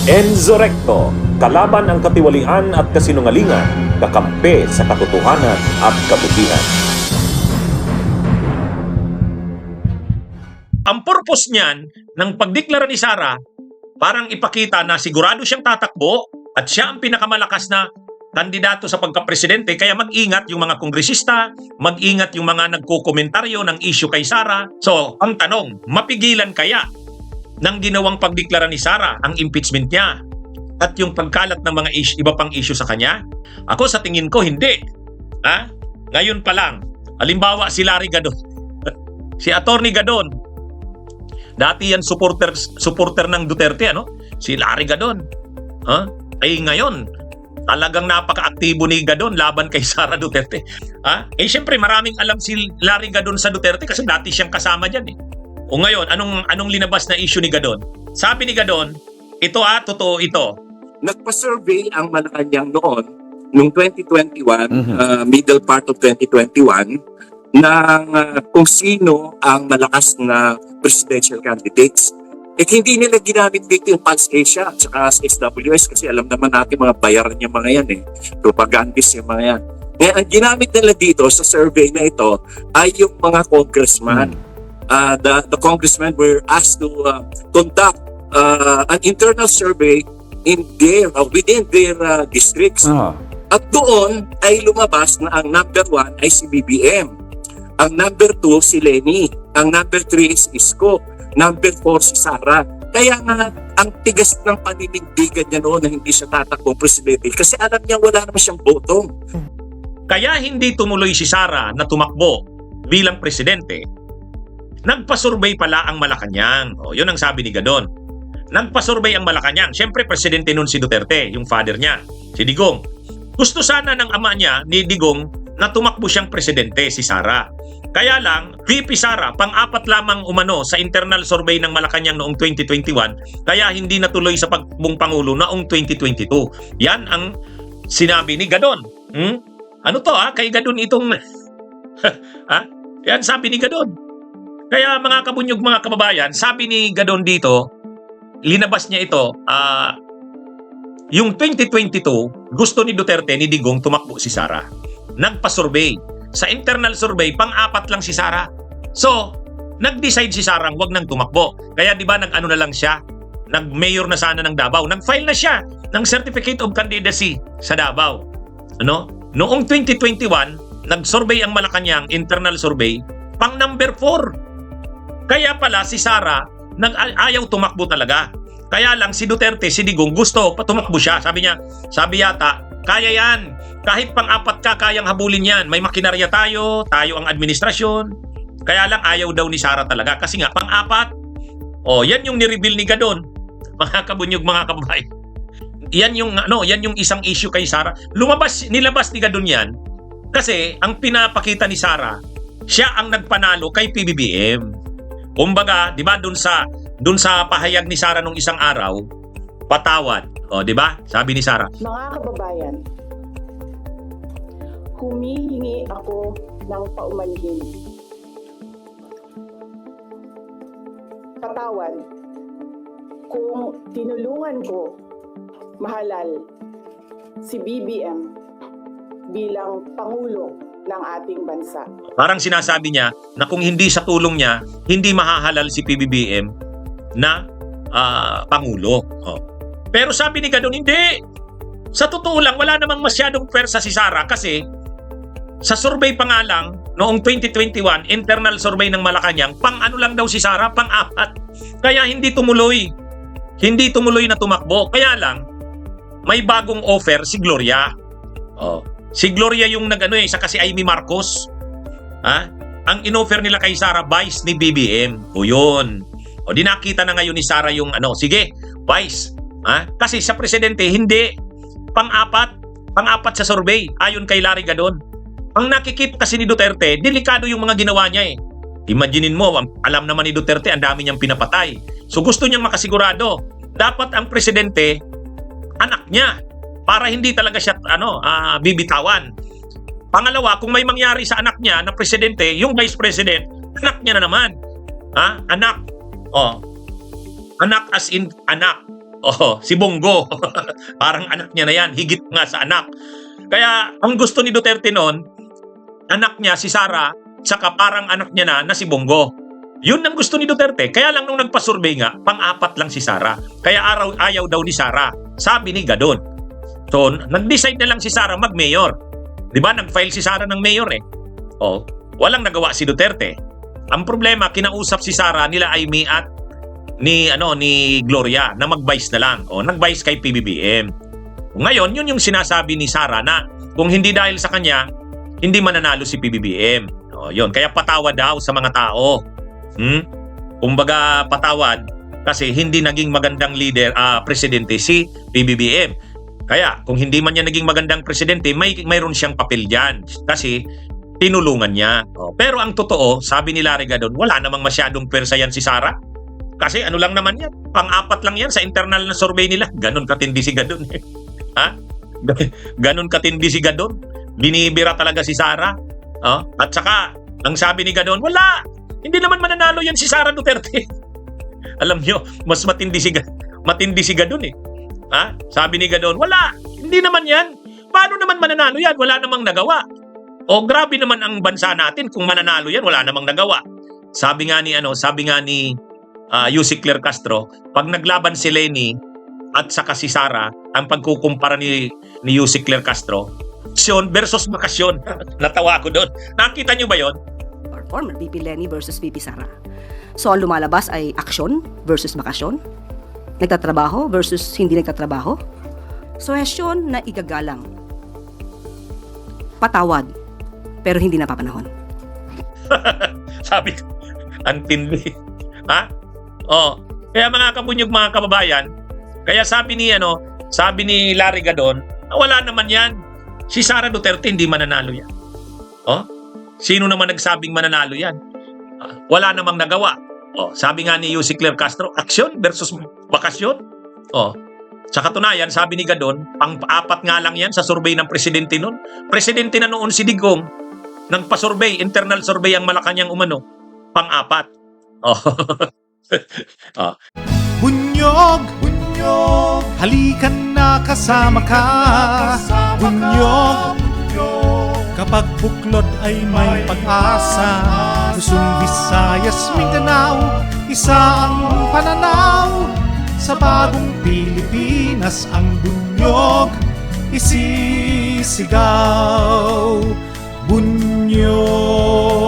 Enzo Recto, kalaban ang katiwalian at kasinungalingan, kakampi sa katotohanan at kabutihan. Ang purpose niyan, ng pagdeklara ni Sara, parang ipakita na sigurado siyang tatakbo at siya ang pinakamalakas na kandidato sa pagkapresidente. Kaya mag-ingat yung mga kongresista, mag-ingat yung mga nagkukomentaryo ng issue kay Sara. So, ang tanong, mapigilan kaya ng ginawang pagdeklara ni Sara ang impeachment niya at yung pagkalat ng mga iba pang issue sa kanya? Ako sa tingin ko, hindi. Ngayon pa lang, halimbawa si Larry Gadon, si Attorney Gadon, dati yan supporter ng Duterte, si Larry Gadon. Ay ngayon, talagang napaka-aktibo ni Gadon laban kay Sara Duterte. Siyempre maraming alam si Larry Gadon sa Duterte kasi dati siyang kasama dyan eh. O ngayon, anong linabas na issue ni Gadon? Sabi ni Gadon, ito totoo ito. Nagpa-survey ang Malacanang noon, noong 2021, middle part of 2021, ng kung sino ang malakas na presidential candidates. Hindi nila ginamit dito yung Pulse Asia at saka SWS kasi alam naman natin mga bayaran yung mga yan propagandist yung mga yan. Kaya ang ginamit nila dito sa survey na ito ay yung mga congressman. The congressmen were asked to conduct an internal survey within their districts. At doon ay lumabas na ang number 1 ay si BBM. Ang number 2 si Lenny. Ang number 3 is Isko. Number 4 si Sara. Kaya nga, ang tigas ng paninindigan niya noon na hindi siya tatakbong presidente kasi alam niya wala naman siyang boto. Kaya hindi tumuloy si Sara na tumakbo bilang presidente. Nagpa-survey pala ang Malacanang. Yun ang sabi ni Gadon. Nagpa-survey ang Malacanang. Siyempre, presidente nun si Duterte, yung father niya, si Digong. Gusto sana ng ama niya, ni Digong, na tumakbo siyang presidente, si Sara. Kaya lang, VP Sara, pang-apat lamang umano sa internal survey ng Malacanang noong 2021, kaya hindi natuloy sa pagtakbong Pangulo noong 2022. Yan ang sinabi ni Gadon. Ano to Kay Gadon itong... Yan sabi ni Gadon. Kaya mga kabunyog, mga kababayan, sabi ni Gadon dito, linabas niya ito, yung 2022, gusto ni Duterte, ni Digong, tumakbo si Sara. Nagpa-survey. Sa internal survey, pang-apat lang si Sara. So, nag-decide si Sara wag nang tumakbo. Kaya di ba nag-ano na lang siya? Nag-mayor na sana ng Davao. Nag-file na siya ng Certificate of Candidacy sa Davao. Noong 2021, nag-survey ang Malacanang, internal survey, pang number 4. Kaya pala si Sara ayaw tumakbo talaga. Kaya lang si Duterte, si Digong, gusto tumakbo siya. Sabi yata, kaya yan. Kahit pang-apat ka, kayang habulin yan. May makinarya tayo ang administrasyon. Kaya lang ayaw daw ni Sara talaga. Kasi nga, pang-apat. Yan yung nireveal ni Gadon. Mga kabunyog, mga kababayan. Yan yung isang issue kay Sara. Nilabas ni Gadon yan. Kasi, ang pinapakita ni Sara, siya ang nagpanalo kay PBBM. Kumbaga, di ba, dun sa pahayag ni Sara nung isang araw, patawad. Di ba? Sabi ni Sara. Mga kababayan, humihingi ako ng paumanhin. Patawad kung tinulungan ko mahalal si BBM bilang Pangulo ng ating bansa. Parang sinasabi niya na kung hindi sa tulong niya, hindi mahahalal si PBBM na Pangulo. Pero sabi ni Gadon, hindi. Sa totoo lang, wala namang masyadong pwersa si Sara kasi sa survey pa nga lang, noong 2021, internal survey ng Malacanang, pang-ano lang daw si Sara, pang-apat. Kaya hindi tumuloy. Hindi tumuloy na tumakbo. Kaya lang, may bagong offer si Gloria. Si Gloria yung sa kasi Amy Marcos. Ang inoffer nila kay Sara, vice ni BBM. Yun. Di nakita na ngayon ni Sara yung sige, vice. Kasi sa presidente, hindi. Pang-apat sa survey, ayon kay Larry Gadon. Ang nakikita kasi ni Duterte, delikado yung mga ginawa niya Imaginin mo, alam naman ni Duterte, ang dami niyang pinapatay. So gusto niyang makasigurado, dapat ang presidente, anak niya, para hindi talaga siya bibitawan. Pangalawa, kung may mangyari sa anak niya na presidente, yung vice president, anak niya na naman. Anak. Anak as in anak. Oh, si Bongo. Parang anak niya na yan, higit nga sa anak. Kaya ang gusto ni Duterte noon, anak niya si Sara, saka parang anak niya na si Bongo. Yun ang gusto ni Duterte. Kaya lang nung nagpa-survey nga, pang-apat lang si Sara. Kaya ayaw daw ni Sara. Sabi ni Gadon. So, nag-decide na lang si Sara mag-mayor. Di ba? Nag-file si Sara ng mayor eh. Oh, walang nagawa si Duterte. Ang problema, kinausap si Sara nila Amy at ni Gloria na mag-vice na lang. O, nag-vice kay PBBM. Ngayon, yun yung sinasabi ni Sara na kung hindi dahil sa kanya, hindi mananalo si PBBM. O, yun. Kaya patawad daw sa mga tao. Kumbaga patawad kasi hindi naging magandang leader, presidente si PBBM. Kaya kung hindi man niya naging magandang presidente, mayroon siyang papel diyan kasi tinulungan niya. Pero ang totoo, sabi ni Larry Gadon, wala namang masyadong pwersa yan si Sara. Kasi ano lang naman yan, pang-apat lang yan sa internal na survey nila. Ganon katindi si Gadon. Ha? Ganon katindi si Gadon. Binibira talaga si Sara. At saka, ang sabi ni Gadon, wala! Hindi naman mananalo yan si Sara Duterte. Alam nyo, mas matindi si Gadon eh. Ha? Sabi ni Gadon, wala! Hindi naman yan. Paano naman mananalo yan? Wala namang nagawa. O grabe naman ang bansa natin kung mananalo yan, wala namang nagawa. Sabi nga ni Yussi Claire Castro, pag naglaban si Leni at saka si Sara, ang pagkukumpara ni Yussi Claire Castro, aksyon versus bakasyon. Natawa ako doon. Nakita nyo ba yon? Former VP Leni versus VP Sara. So ang lumalabas ay aksyon versus bakasyon, nagtatrabaho versus hindi nagtatrabaho, suhestyon na igagalang, patawad pero hindi napapanahon. Sabi ko, ang tindi. Ha? Kaya mga kabunyog, mga kababayan, kaya sabi ni Larry Gadon, wala naman yan. Si Sara Duterte hindi mananalo yan. Sino naman nagsabing mananalo yan? Wala namang nagawa. Sabi nga ni Yussi Claire Castro, aksyon versus bakasyon. Sa katunayan, sabi ni Gadon, pang-apat nga lang yan sa survey ng presidente noon. Presidente na noon si Digong, nagpa-survey, internal survey ang Malacanang umano, pang-apat. Bunyog, halikan na kasama ka. Bunyog, kapag buklod ay may pag-asa. Luzon, Visayas, Mindanao, isa ang pananaw. Sa bagong Pilipinas ang bunyog isisigaw. Bunyog.